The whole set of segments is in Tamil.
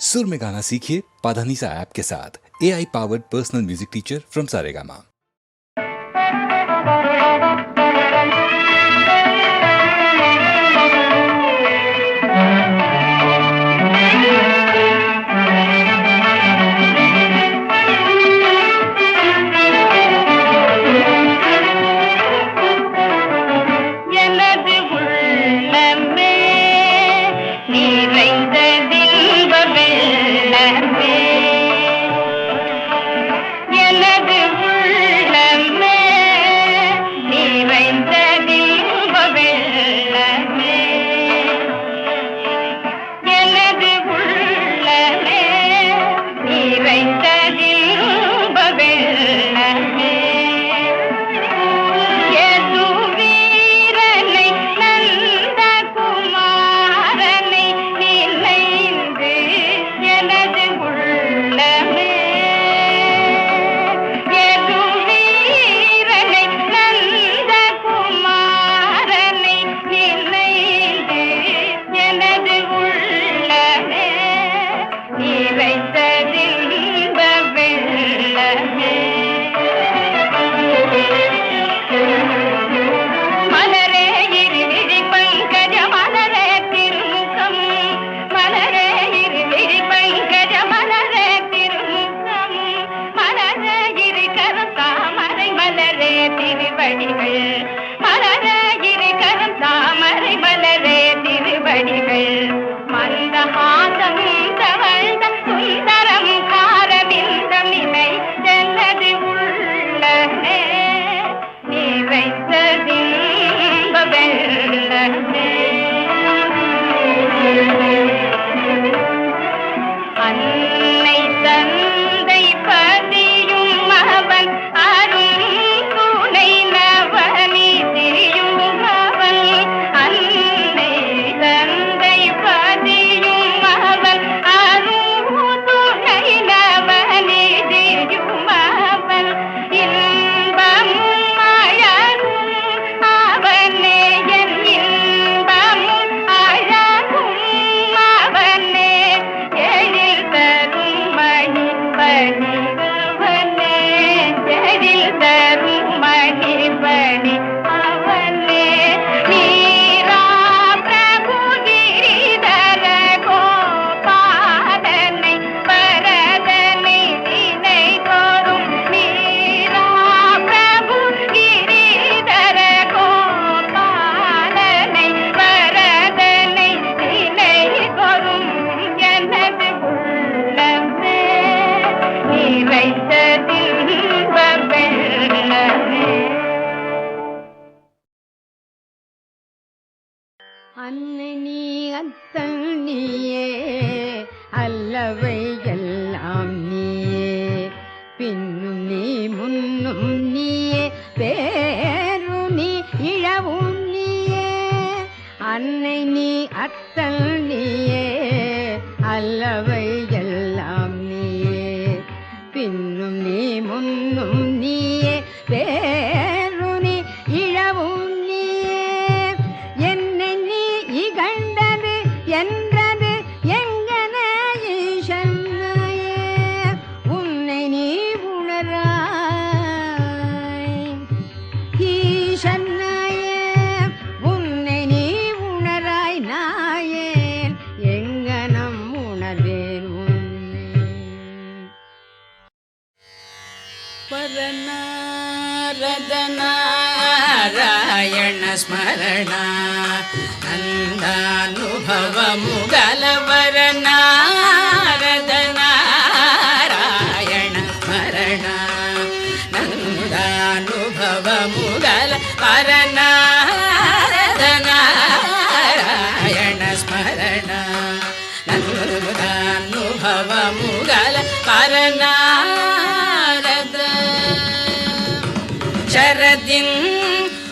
सुर में गाना सीखिए पाधानीसा ऐप के साथ। AI powered personal music teacher from Saregama. Narayan स्मरण नन्दानुभव मुगलवर नारद नारायण स्मरण नन्दानुभव मुगलवर नारद नारायण स्मरण नन्दानुभव मुगलवर नारद शरदिं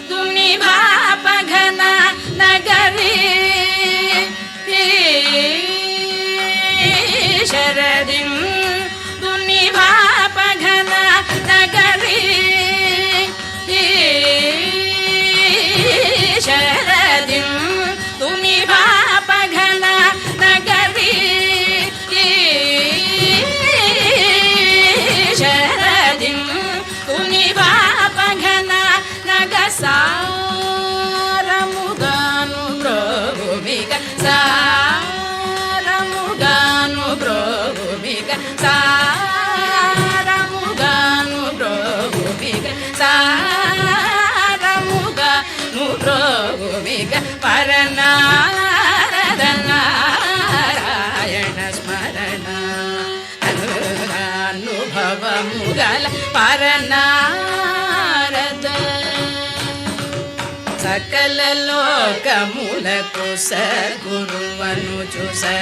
तुनिभापघन नगरी शरदिं तुनिभापघन नगरी शरदिं तुनिभापघन नगरी ಶ್ರೀಗ ಪರನಾರದ ನಾರಾಯಣ ಸ್ಮರಣ ಅನುಭವ ಮುಗಲ ಪರನಾರದ ಸಕಲ ಲೋಕಮೂಲಕು ಸದ್ಗುರುವನು ಚುಸದಾನೇನ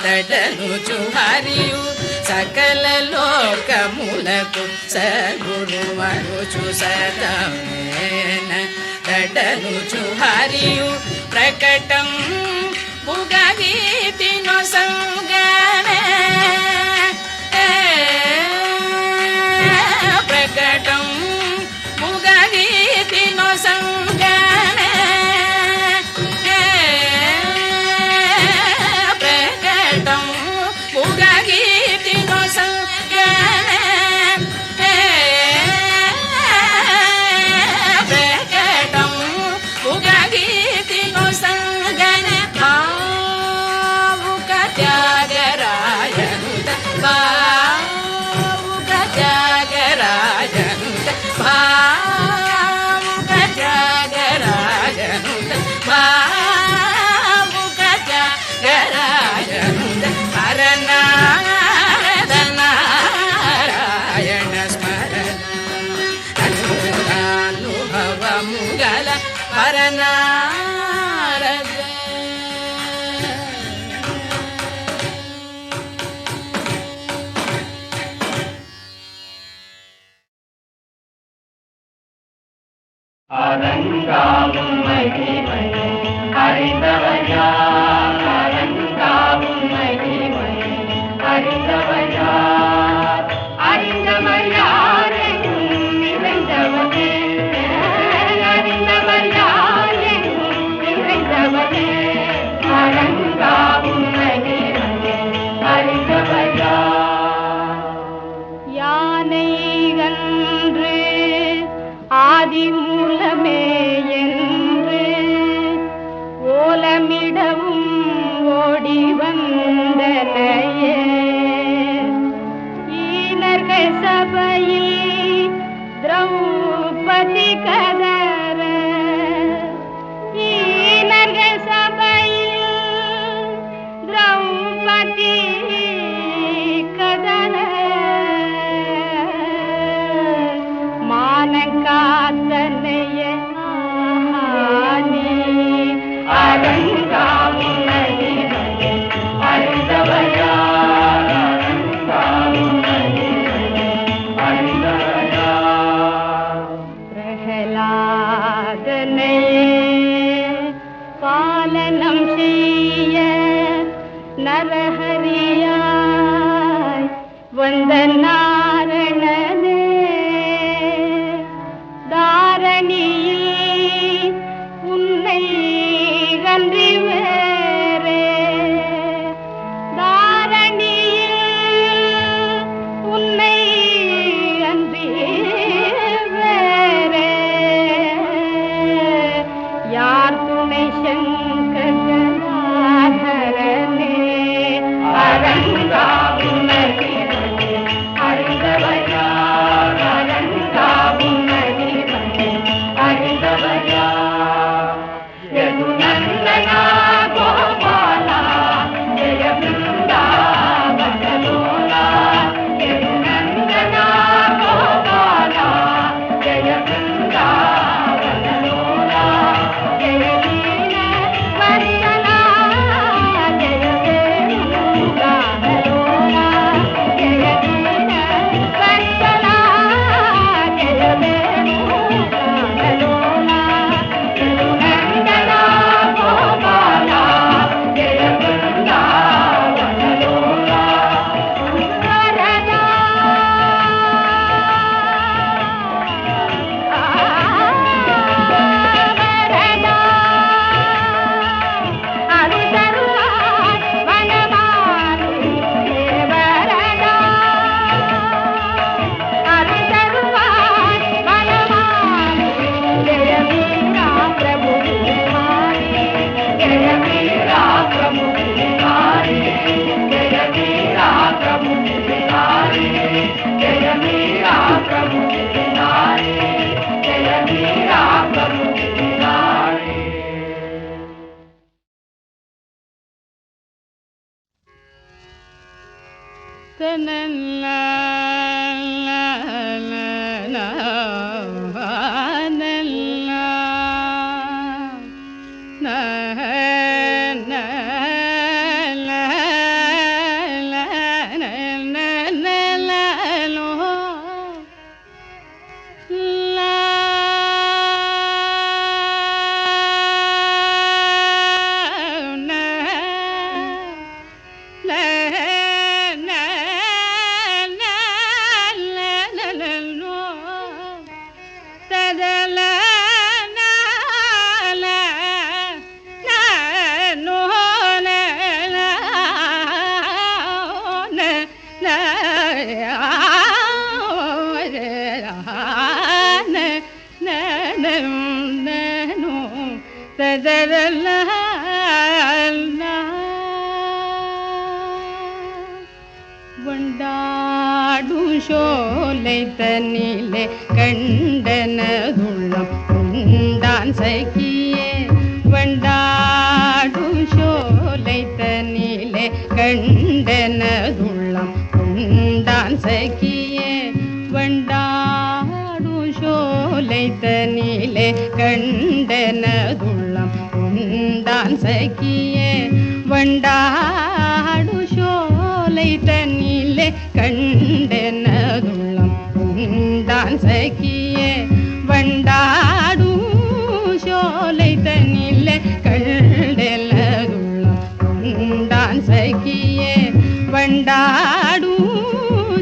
ತಡನು ಚುಹರಿಯು ಸಕಲ ಲೋಕಮೂಲಕು ಸದ್ಗುರುವನು ಚುಸದಾನೇನ ತಡನು ಚುಹರಿಯು ಪ್ರಕಟಂ ಮುಗಗೀತಿನೊ ಸಂಗನ ಪ್ರಕಟಂ ಮುಗಗೀತಿನೊ ಸಂಗನ ಪ್ರಕಟಂ ಮುಗಗೀತಿನೊ ಸಂಗನ ಪ್ರಕಟಂ ಮುಗಗೀತಿನೊ ಸಂಗನ ಭಾವುಕ ತ್ಯಾಗರಾಯನುತ ಭಾವುಕ ತ್ಯಾಗರಾಯನುತ ಭಾವುಕ ತ್ಯಾಗರಾಯನುತ ಭಾವುಕ ತ್ಯಾಗರಾಯನುತ ಹರನಾರದ ನಾರಾಯಣ ಸ್ಮರಣ ಅನುಭವ ಮುಗಲ ಪರನಾರದ அரங்காவும் மகிமை அறிந்தவையா அரங்காவும் மகிமை அறிந்தவையா அறிந்தவையாரெங்கும் நிறைந்தவனே அறிந்தவையாரெங்கும் நிறைந்தவனே அரங்காவும் மகிமை அறிந்தவையா யானை கன்று ஆதி மூலமே என்று ஓலமிடவும் ஓடி வந்தனையே ஈனர்கள் சபையில் திரௌபதி கதற ஈனர்கள் சபையில் திரௌபதி கதற மானங்காத்தனைய ஆனே அரங்காவும் மகிமை அறிந்தவையா அரங்காவும் மகிமை அறிந்தவையா பிரகலாதனையே பாலனம் செய்ய நரஹரியாய் வந்த நாரணனே தாரணியில் உன்னை அன்றி வேறே தாரணியில் உன்னை அன்றி வேறே யார் துணை சங்கரநாதரனே அரங்காவும் மகிமை அறிந்தவையா வண்டாடும் சோலை தன்னிலே கண்டனதுள்ளம் உண்டான் சகியே வண்டாடும் சோலை தன்னிலே கண்டனதுள்ளம் உண்டான் சகியே வண்டாடும் சோலை தன்னிலே கண்டனதுள்ளம் உண்டான் சகியே வண்டாடு சோலை தன்னிலே கண்டனதுள்ளம் உண்டான் சகியே வண்டாடு சோலை தன்னிலே கண்டனதுள்ளம் உண்டான் சகியே வண்டாடு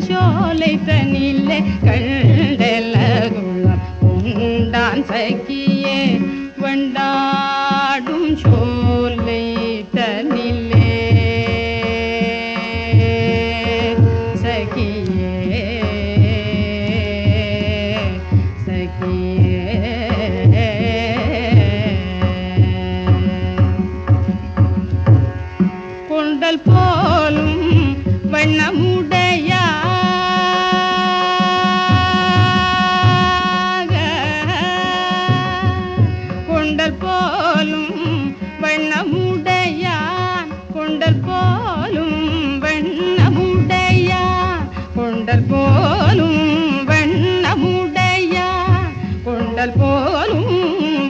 சோலை தன்னிலே கண்டனதுள்ளம் உண்டான் சகியே வண்டாடும் சோலை தன்னிலே சகியே சகியே கொண்டல் போலும் வண்ணமுடையா கொண்டல் போலும் வண்ணமுடையான் கொண்டல் போலும் வண்ணமுடையான் கொண்டல் போலும் வண்ணமுடையான் கொண்டல் போலும்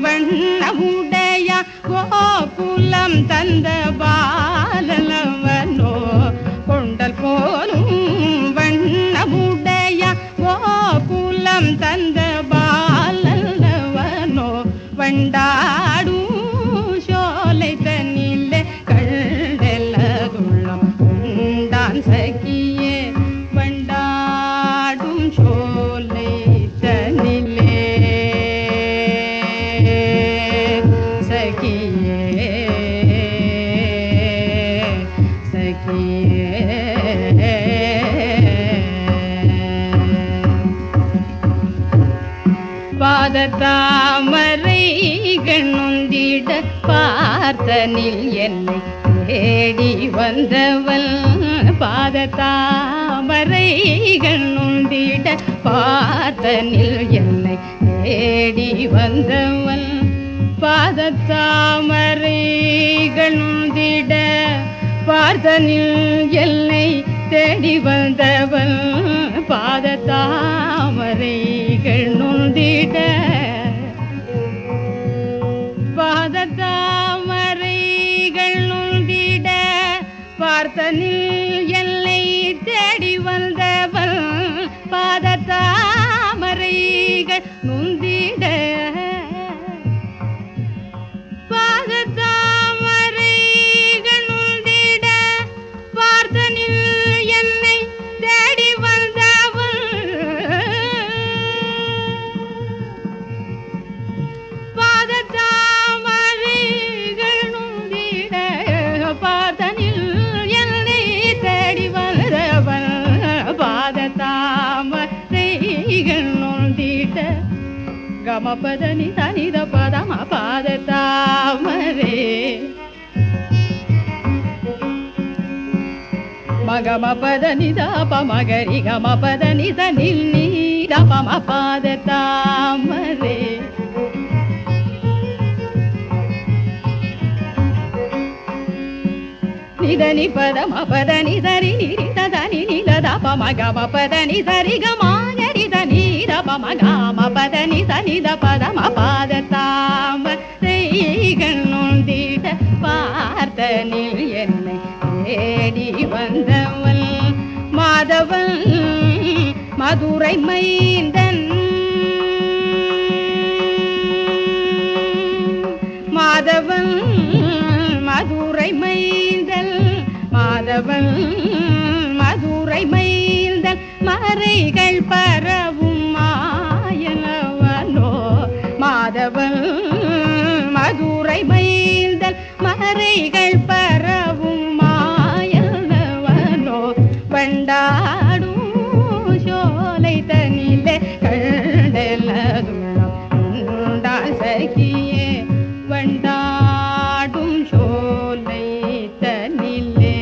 வண்ணமுடையான் கோகுலம் தந்த பாலனவனோ கொண்டல் போலும் வண்ணமுடையான் கோகுலம் தந்த பாலனவனோ வண்டாடும் சோலை தன்னிலே கண்டனதுள்ளம் உண்டான் சகியே வண்டாடும் சோலை தன்னிலே சகியே சகியே பாதத்தாமரைகள் நொந்திட பார்த்தனில் என்னை தேடி வந்தவள் பாதத்தாமரைகள் நொந்திட பார்த்தனில் என்னை தேடி வந்தவள் பாதத்தாமரைகள் நொந்திட பார்த்தனில் என்னை தேடி வந்தவள் பாதத்தாமரைகள் நொந்திட பாதத்தாமரைகள் நொந்திட பார்த்தனில் என்னை தேடி வந்தவள் பாதத்தாமரைகள் நொந்திட பாதத்தாமரைகள் நொந்திட பார்த்தனில் என்னை தேடி வந்தவள் பாதத்தாமரைகள் நொந்திட பார்த்தனில் என்னை தேடி வந்தவள் பாதத்தாமரைகள் நொந்திட கமபதனி தனித பதம பாதத்தாமரே மகம பதனி தப மகரி கம பதனி தனில் நீ தபம பாதத்தாமரே నిదని పదమ పదని సరి నిరి దని నిలద పమగమ పదని సరి గమాగరి దని రపమగమ పదని సనిద పదమ பாதத்தாம செய்கண்ணுந்திட பார்த்தனில் என்னை தேடி வந்தவன் மாதவன் மதுரை மைந்தன் மாதவன் மதுரை மைந்தல் மாதவன் மதுரை மைந்தல் மறைகள் பரவும் மாயனவனோ மாதவன் மதுரை மைந்தல் மறைகள் பரவும் மாயனவனோ வண்டாடும் சோலை தனிலே கண்டலதுள்ளம் உண்டால் சகியே வண்டாடும் சோலை தனிலே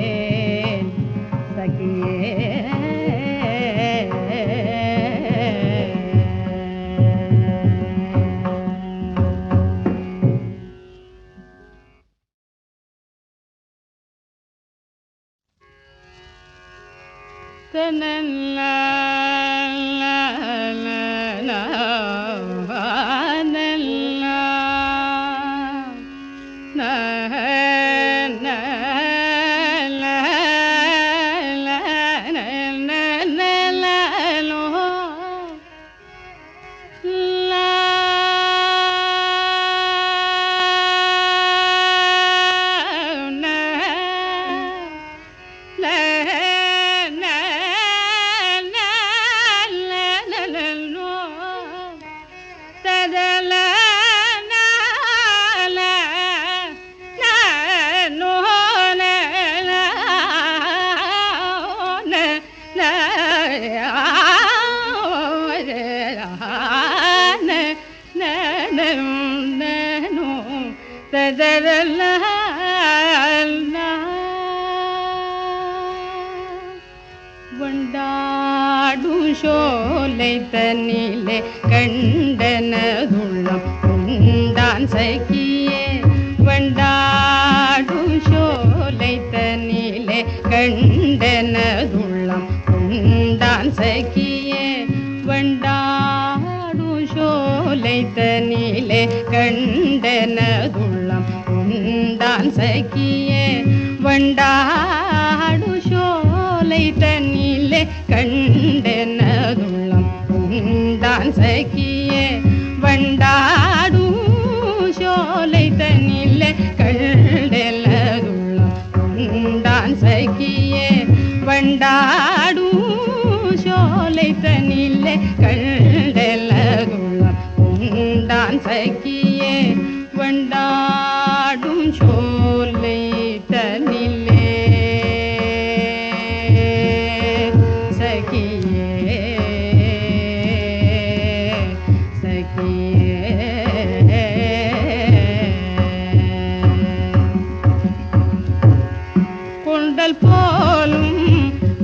கண்டேன் சகியே தனல்லா வண்டாடும் சோலை தனிலே கண்டனதுள்ளம் உண்டான் சகியே வண்டாடும் சோலை தனிலே கண்டனதுள்ளம் உண்டான் சகியே வண்டாடும் சோலை தனிலே கண்டனதுள்ளம் உண்டான் சகியே வண்டாடு சோலை தனிலே கண்டனதுள்ளம் உண்டான் சகியே வண்டாடு சோலை தனிலே கண்டனதுள்ளம் உண்டான் சகியே வண்டாடு சோலை தனிலே கண்டனதுள்ளம் உண்டான் சகியே வண்டாடும் சோலை தனிலே சகியே சகியே கொண்டல் போலும்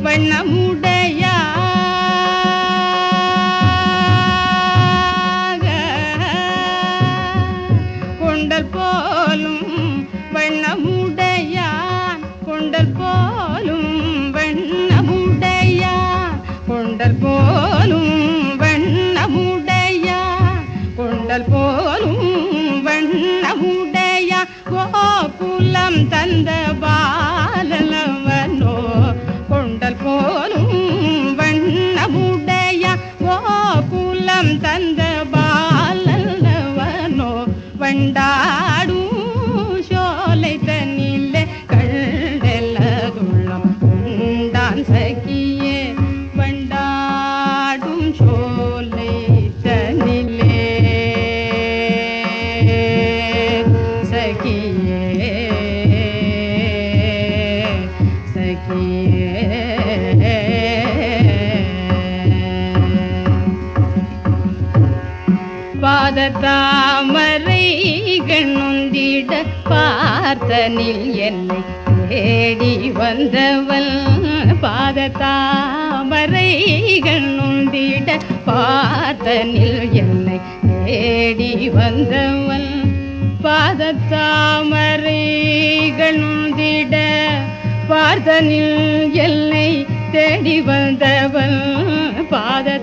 வண்ணமுடைய கொண்டல் போலும் வண்ணமுடையான் கொண்டல் போலும் வண்ணமுடையான் கொண்டல் போலும் வண்ணமுடையான் கொண்டல் போலும் வண்ணமுடையான் கோகுலம் தந்த பாலனவனோ கொண்டல் போலும் வண்ணமுடையான் கோகுலம் தந்த பாலனவனோ வண்டாடும் சோலை தனிலே கண்டலதுள்ளம் உண்டான் சகியே வண்டாடும் சோலை தனிலே சகியே சகியே பாதத்தாமரை கண்ணுந்திட பார்த்தனில் என்னை தேடி வந்தவள் பாதத்தாமரை கண்ணுந்திட பார்த்தனில் என்னை தேடி வந்தவன் பாதத்தாமரைகள் நுந்திட பார்த்தனில் எல்லை தேடி வந்தவன் பாதத்தாமரைகள்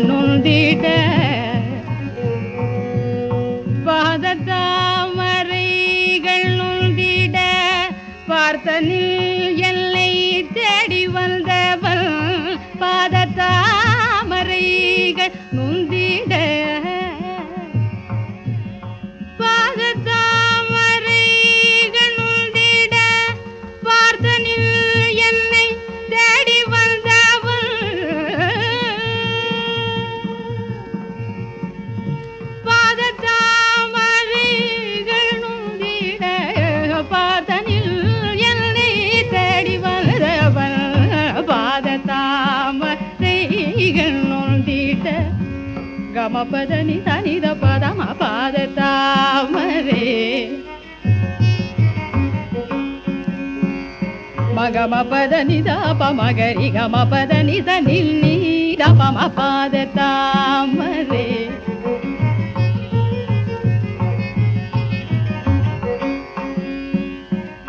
நுந்திட பாதத்தாமரைகள் நுந்திட பார்த்தனில் எல்லை தேடி வந்தவன் பாதத்தாமரைகள் நுந்திட பாதத்தாமரைகள் நுந்திட பார்த்தனில் என்னை தேடி வந்தவன் பாதத்தாமரைகள் நுந்திட பார்த்தனில் என்னை தேடி வந்தவன் பாதத்தாமரைகள் நுந்திட கமபதனி தனித பதம பாதத்தாமரே மகமபதனி தப மகரி கமபதனி தனில் நீரபம பாதத்தாமரே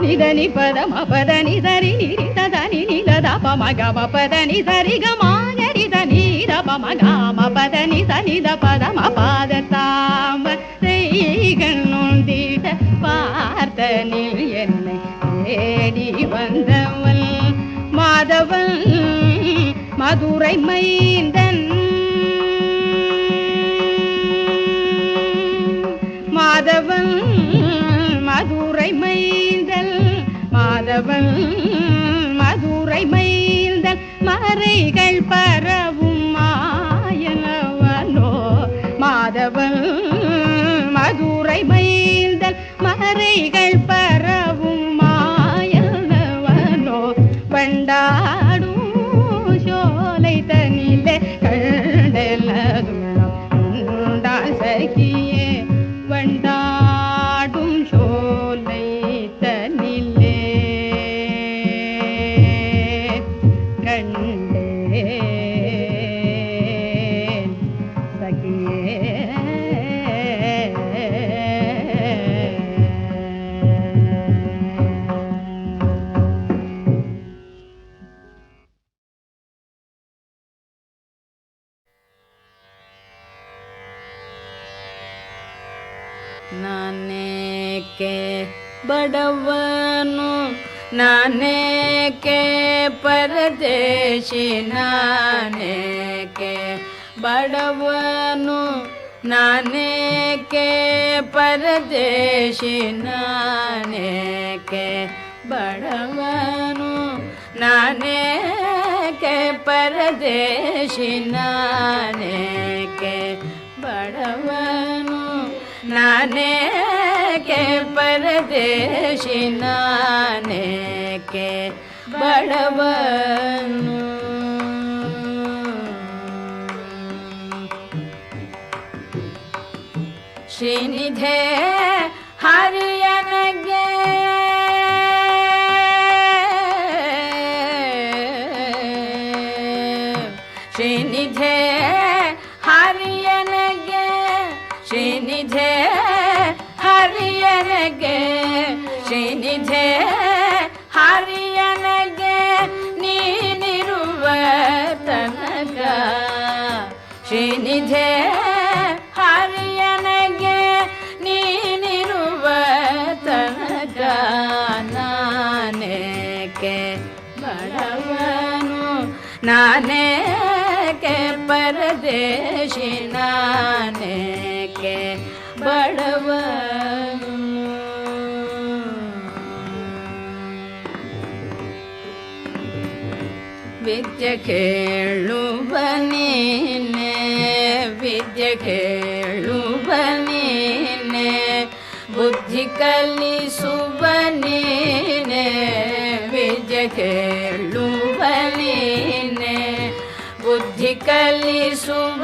நிதனி பதம பதனி தரி நிரித தனி நிலத பமகம பதனி தரி கமாகரி தனி ரபம காம பதனி தனித பதம பாதத்தாமரைகள் நுந்திட பார்த்தனில் என்னை தேடி வந்தவன் மாதவன் மதுரை மைந்தன் மாதவன் மதுரை மைந்தன் மாதவன் மதுரை மைந்தன் மறைகள் பரவும் மாயனவனோ மாதவன் மதுரை மைந்தன் மறைகள் பரவும் மாயனவனோ வண்டாடும் சோலை தனிலே கண்டலதுள்ளம் சகியே வண்டாடும் சோலை தனிலே கண்டேன் சகியே ನಾನೇಕೆ ಬಡವನು ನಾನೇಕೆ ಪರದೇಶಿ ನಾನೇಕೆ ಬಡವನು ನಾನೇಕೆ ಪರದೇಶಿ ನಾನೇಕೆ ಬಡವನು ನಾನೇಕೆ ಪರದೇಶಿ ನಾನೇಕೆ ಬಡವನು ನಾನೇಕೆ ಪರದೇಶಿ ನಾನೇಕೆ ಬಡವನು ಶ್ರೀನಿಧೆ ಹರಿಯನಗೆ ಶ್ರೀನಿಧೆ ಹರಿಯನಗೆ ಶ್ರೀನಿಧೆ ಹರಿಯನಗೆ ಶ್ರೀನಿಧೆ ಹರಿಯನಗೆ ನೀನಿರುವ ತನಕ ಶ್ರೀನಿಧೆ ಹರಿಯನಗೆ ನೀನಿರುವ ತನಕ ನಾನೇಕೆ ಬಡವನು ನಾನೇಕೆ ಪರದೇಶಿ ನಾನೇಕೆ ಬಡವನು ವಿದ್ಯೆ ಕೇಳುವ ನೀನೆ ವಿದ್ಯೆ ಕೇಳುವ ನೀನೆ ಬುದ್ಧಿ ಕಲಿಸುವ ನೀನೆ ವಿದ್ಯೆ ಕೇಳುವ ನೀನೆ ಬುದ್ಧಿ ಕಲಿಸುವ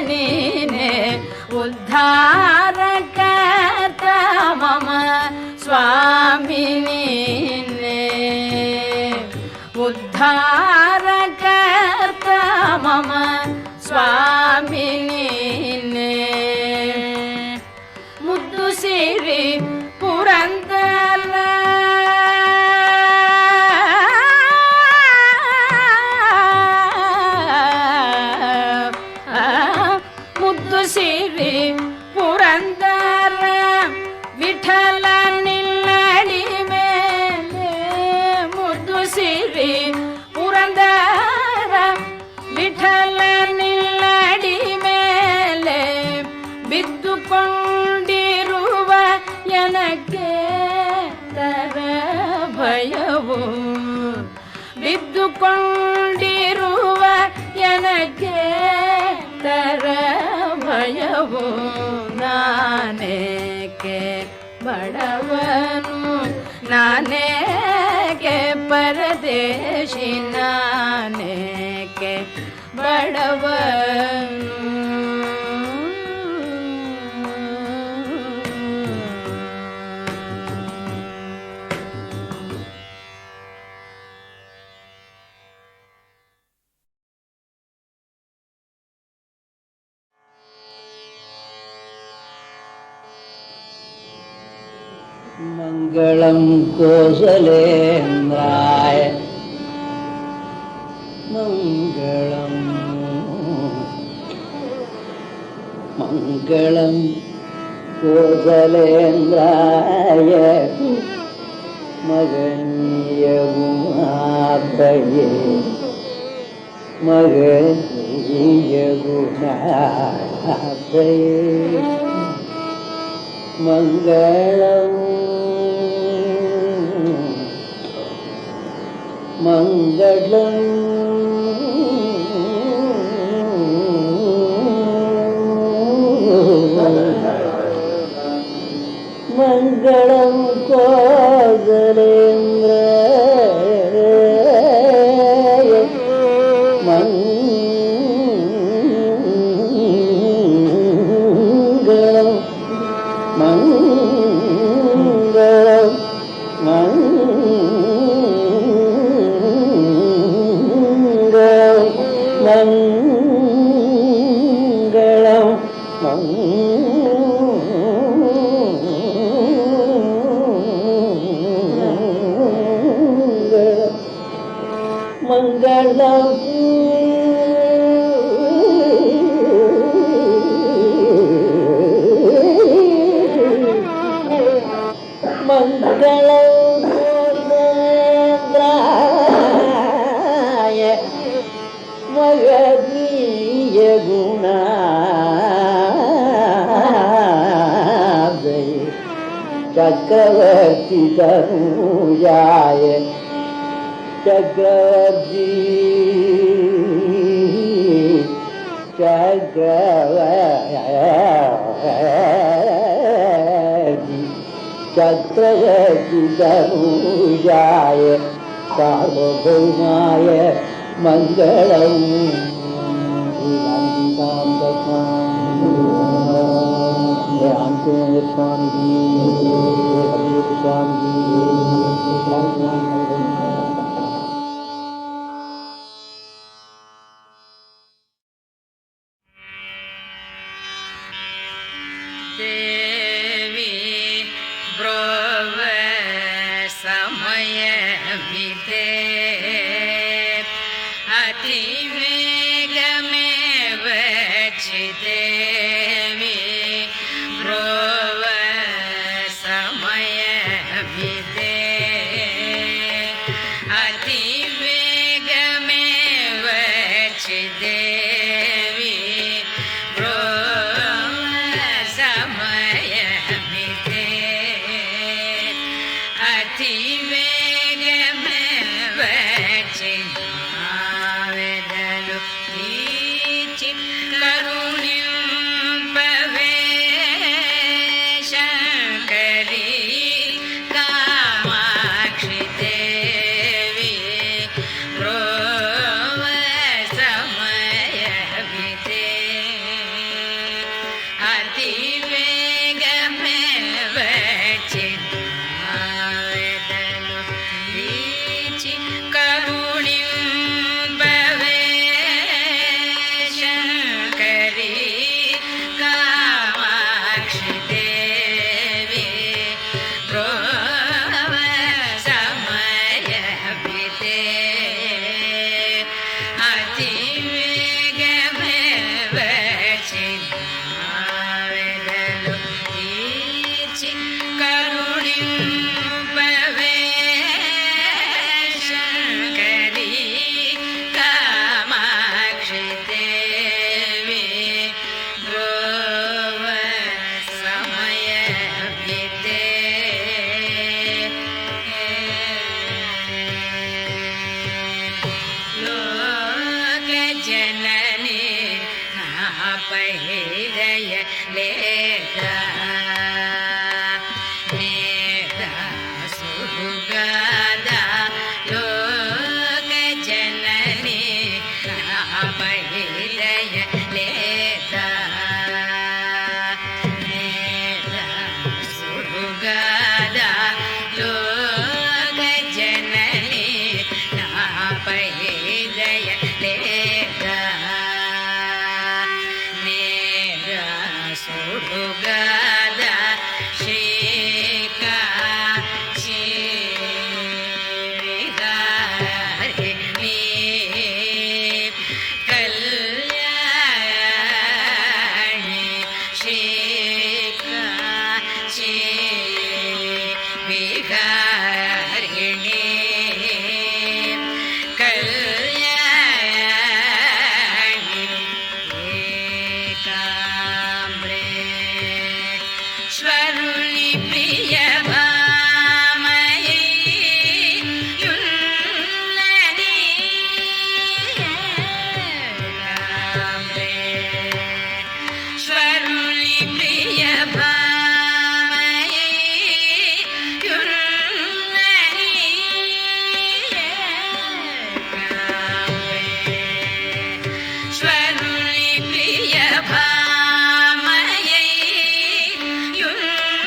ನೀನೆ ಉದ್ಧಾರಕರ್ತ ಮಮ ಸ್ವಾಮಿ ನೀನೆ ಉದ್ಧಾರಕರ್ತ ಮಮ ಸ್ವಾಮಿ ನೀನೆ ಮುದ್ದು ಸಿರಿ ಪುರಂದರ ಮುದ್ದು ಸಿರಿ ಪುರಂದರ ವಿಠಲ ನಿಲ್ಲಡಿ ಮೇಲೆ ಮುದ್ದು ಸಿರಿ ಪುರಂದರ ವಿಠಲ ನಿಲ್ಲಡಿ ಮೇಲೆ ಬಿದ್ದುಕೊಂಡಿರುವ ಎನಕ್ಕೆ ತರ ಭಯವು ಬಿದ್ದುಕೊಂಡಿರುವ ಎನಕ್ಕೆ ತರ ಭಯವು ನಾನೇಕೆ ಬಡವನು ನಾನೇಕೆ ಪರದೇಶಿ ನಾನೇಕೆ ಬಡವನು मङ्गलं कोसलेन्द्राय मङ्गलं मङ्गलं कोसलेन्द्राय मगनीय गुणाभये मगनीय गुणाभये मङ्गलम् मङ्गलम् मङ्गलं कोसलेन्द्राय मङ्गलं मङ्गलं कोसलेन्द्राय मगनीय गुणाभये चक्रवर्ती तनूजाय चक्रवर्ती चक्रवर्ती तनूजाय सार्वभौमाय मङ्गलम् ದೇವಿ ಬ್ರೋವ ಸಮಯವಿದೆ ಅತಿ ವೇಗಮೇವ ಚಿದೇವಿ ಬ್ರೋವ ಸಮಯವಿದೆ ಅತಿ ವೇಗಮೇವ ಚಿದೇವಿ ಬ್ರೋವ ಸಮಯವಿದೆ ಅತಿ ವೇಗಮೇವ ಚಿನ್ನಾವೆದಲು ಈಚಿ ಕರುಣಿಂಪವೇ ಶಂಕರಿ ಕಾಮಾಕ್ಷಿ ದೇವಿ ಬ್ರೋವ ಸಮಯವಿದೆ ಅತಿ ವೇಗಮೇವ ಚಿನ್ನಾವೆದಲು ಈಚಿ ಕರುಣಿಂಪವೇ ಶಂಕರಿ ಲೇದ ನೇದ ಸುಗದ ಲೋಕ ಜನನಿ ನಾಮೈದಯ ಲೇದ ನೇದ ಸುಗದ ಲೋಕ ಜನನಿ ನಾಮೈದಯ ಲೇದ ನೇದ ಸುಗದ ಶ್ರೀಕಾ ಶ್ರೀಗಾರಿಣಿ ಕಲ್ಯಾಣಿ ಶ್ರೀಕಾ ಶ್ರೀವಿಗಾರಿಣಿ ಕಲ್ಯಾಣಿ ಏಕಾಂಬ್ರೆ ಸ್ವರುಳಿ ಪ್ರಿಯ ಭಾಮಯೇ ಯುನ್ನನಿ ಏಕಾಂಬ್ರೆ ಸ್ವರುಳಿ ಪ್ರಿಯ ಭಾಮಯೇ ಯುನ್ನನಿ ಏಕಾಂಬ್ರೆ ಸ್ವರುಳಿ ಪ್ರಿಯ ಭಾಮಯೇ ಯುನ್ನನಿ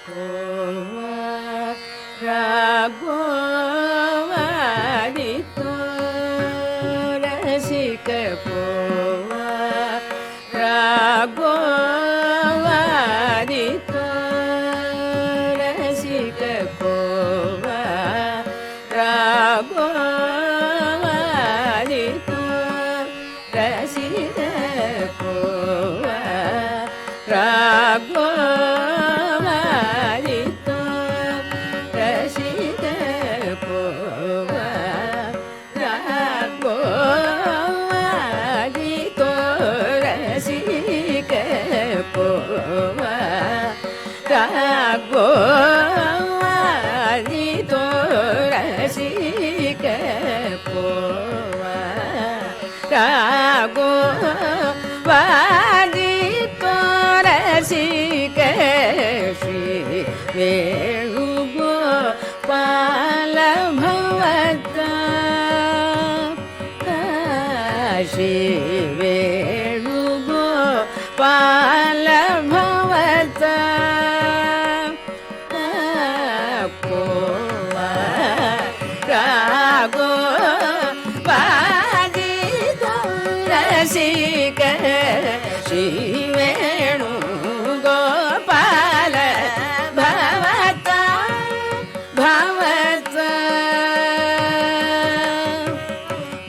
போவா ராகோவாதித்தோ ரசிக போவா ராகோவாதித்தோ ரசிக போவா ராகோவாதித்தோ ரசிக போவா ராகோவாதித்தோ ரசிக போவா ராகோவாதித்தோ ரசிக போவா ராகோவாதித்தோ ரசிக போவா ராகோவாதித்தோ ரசிக ஸ்ரீ வேணுகோபால பவதா ஸ்ரீ வேணுகோபால பவதா போவா ராகோவாதித்தோ ரசிக ஸ்ரீ வேணுகோபால பவதா பவதா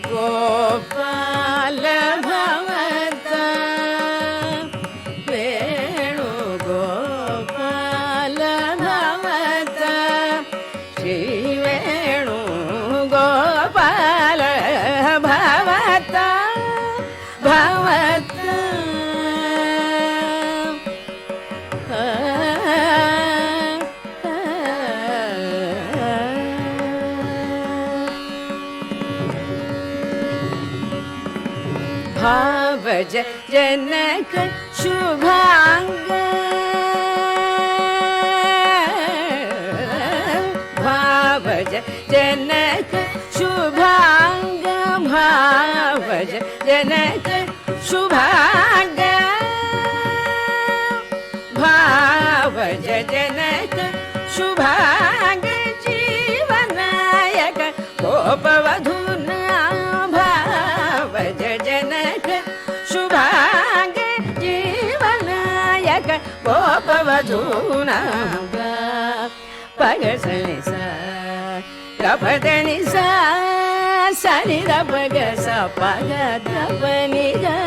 கோபால பவதா வேணுகோபால பவதா ஸ்ரீ வேணுகோபால பவதா பவதா भावज जनक शुभांग भावज जनक शुभांग भावज जनक शुभांग भावज जनक शुभांग जीवनायक गोपवधूना भावज जनक शुभांग जीवनायक गोपवधूना पगसनि सा गपदनि सा सनि दपग सा पग दपनि गा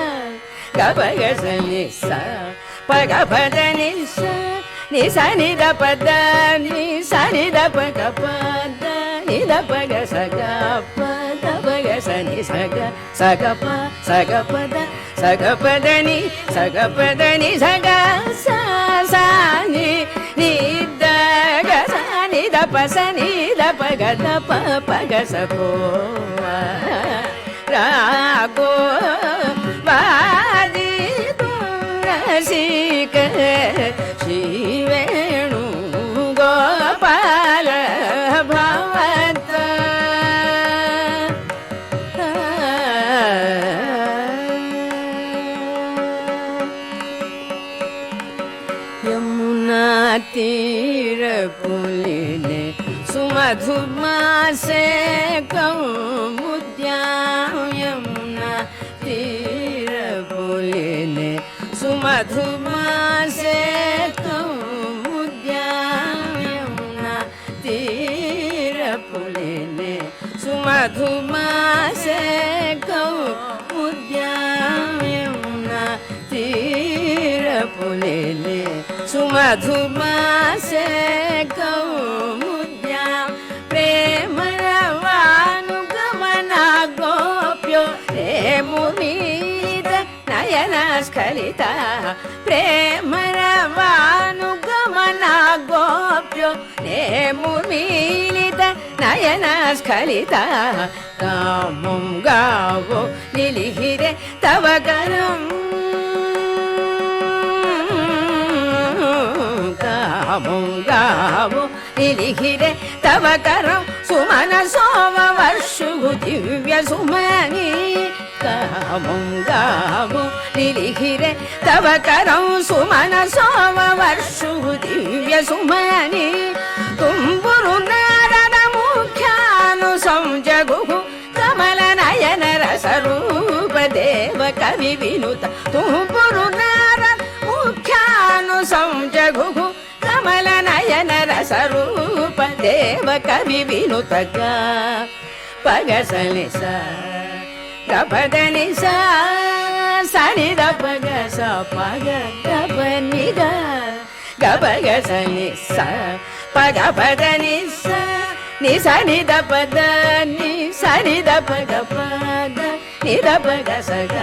गपगसनि सा पगपदनि सा नि सनि दपद नि सनि दपग पद नि दपग सगपद पग सनि सग सगप सगपद सगपदनि सगपदनि सग सा सा नि नि द ग सा नि द प स नि द प ग द प प ग स पो रागो वादितो रसिक श्री वेणुगोपाल भवता यमुना तीर पुलिने सुमधुमासे कौमुद्या यमुना तीर पुलिने सुमधुमासे कौमुद्या यमुना तीर पुलिने सुमधुमासे कौमुद्या यमुना तीर पुलिने सुमधुमासे कौमुद्या प्रेम रवानुगमना गोप्यो रे मुनीत नयना स्खलिता प्रेम रवानुगमना गोप्यो रे मुनीत नयना स्खलिता कामं गावो निलिहिरे तव करम् कामं गावो निलिहिरे तव करं सुमन सोम वर्षु दिव्य सुमनि कामं गावो निलिहिरे तव करं सुमन सोम वर्षु दिव्य सुमनि तुम्बुरु नारद मुख्यानु संजगुः कमल नयन रसरूप देव कवि विनुत तुम्बुरु नारद मुख्यानु संजगुः कमल नयन रसरूप देव कवि विनुत पगसनि सा गपदनि सा सनि द पग स पग गपनि ग गपगसनि सा पग पदनि सा नि सनि द पद नि सनि द पग पद नि द पग स ग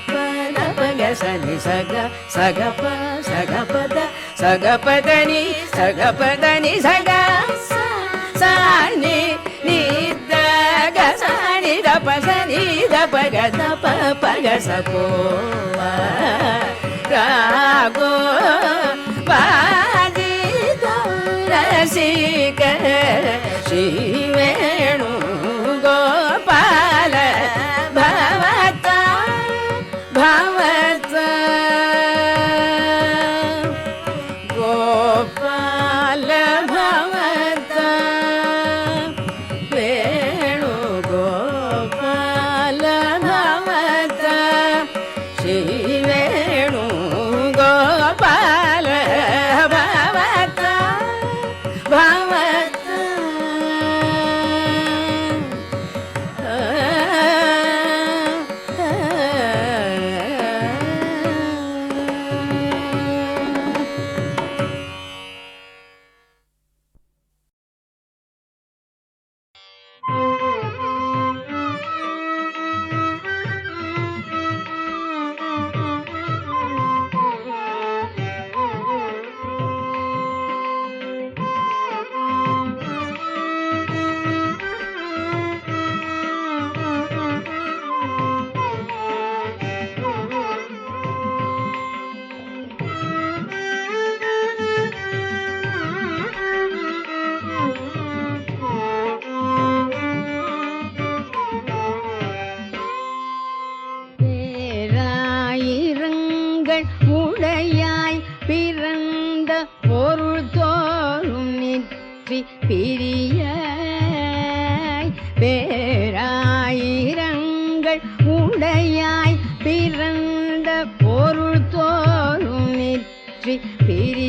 प द पग सनि स ग प स ग पद स ग पदनि स ग पदनि स ग सा नि नि द ग स नि द प स नि द प ग द प प ग स को गा गो बाजी दो रसिक श्री वेणु गोपाल भवता भवता गोपाल भवता वेणु गोपाल भवता श्री वेणु गोपाल भवता भवता பேராயிரங்கள் உடையாய் பிறந்த பொருள் தோறும் நிற்றி பிரியாய் பேராயிரங்கள் உடையாய் பிறந்த பொருள் தோறும் நிற்றி பிரி